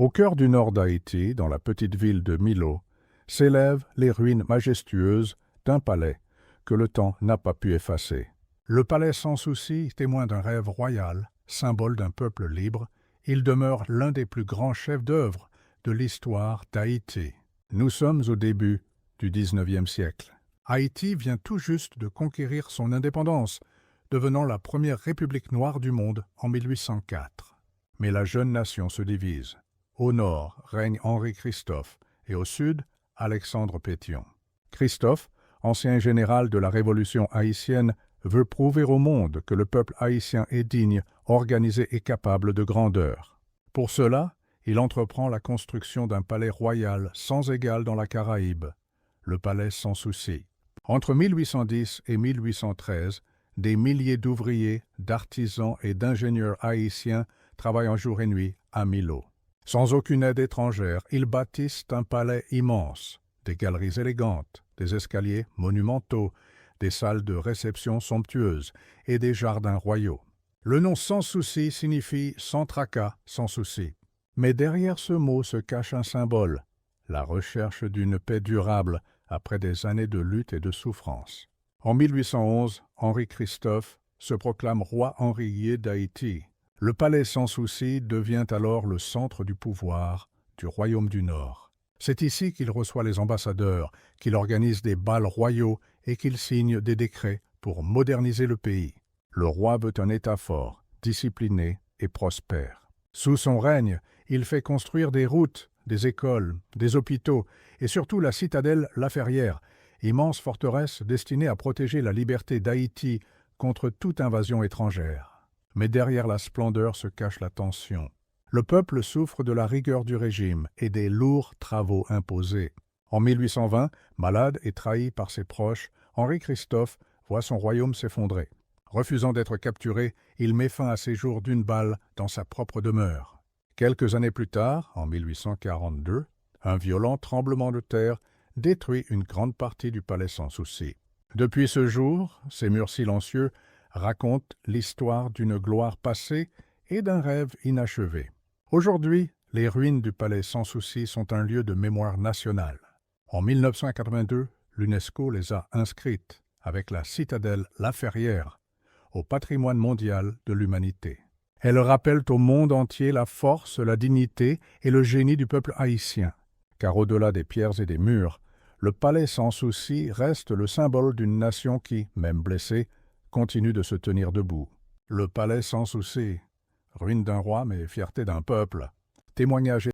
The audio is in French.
Au cœur du nord d'Haïti, dans la petite ville de Milo, s'élèvent les ruines majestueuses d'un palais que le temps n'a pas pu effacer. Le palais Sans Souci, témoin d'un rêve royal, symbole d'un peuple libre, il demeure l'un des plus grands chefs-d'œuvre de l'histoire d'Haïti. Nous sommes au début du XIXe siècle. Haïti vient tout juste de conquérir son indépendance, devenant la première république noire du monde en 1804. Mais la jeune nation se divise. Au nord règne Henri-Christophe et au sud, Alexandre Pétion. Christophe, ancien général de la Révolution haïtienne, veut prouver au monde que le peuple haïtien est digne, organisé et capable de grandeur. Pour cela, il entreprend la construction d'un palais royal sans égal dans la Caraïbe, le palais Sans Souci. Entre 1810 et 1813, des milliers d'ouvriers, d'artisans et d'ingénieurs haïtiens travaillent en jour et nuit à Milo. Sans aucune aide étrangère, ils bâtissent un palais immense, des galeries élégantes, des escaliers monumentaux, des salles de réception somptueuses et des jardins royaux. Le nom Sans Souci signifie sans tracas, sans souci. Mais derrière ce mot se cache un symbole, la recherche d'une paix durable après des années de lutte et de souffrance. En 1811, Henri-Christophe se proclame roi Henrier d'Haïti. Le palais Sans Souci devient alors le centre du pouvoir du Royaume du Nord. C'est ici qu'il reçoit les ambassadeurs, qu'il organise des bals royaux et qu'il signe des décrets pour moderniser le pays. Le roi veut un État fort, discipliné et prospère. Sous son règne, il fait construire des routes, des écoles, des hôpitaux et surtout la citadelle La Ferrière, immense forteresse destinée à protéger la liberté d'Haïti contre toute invasion étrangère. Mais derrière la splendeur se cache la tension. Le peuple souffre de la rigueur du régime et des lourds travaux imposés. En 1820, malade et trahi par ses proches, Henri-Christophe voit son royaume s'effondrer. Refusant d'être capturé, il met fin à ses jours d'une balle dans sa propre demeure. Quelques années plus tard, en 1842, un violent tremblement de terre détruit une grande partie du palais Sans Souci. Depuis ce jour, ces murs silencieux racontent l'histoire d'une gloire passée et d'un rêve inachevé. Aujourd'hui, les ruines du palais Sans Souci sont un lieu de mémoire nationale. En 1982, l'UNESCO les a inscrites, avec la citadelle La Ferrière, au patrimoine mondial de l'humanité. Elles rappellent au monde entier la force, la dignité et le génie du peuple haïtien. Car au-delà des pierres et des murs, le palais Sans Souci reste le symbole d'une nation qui, même blessée, continue de se tenir debout. Le palais Sans Souci, ruine d'un roi mais fierté d'un peuple. Témoignage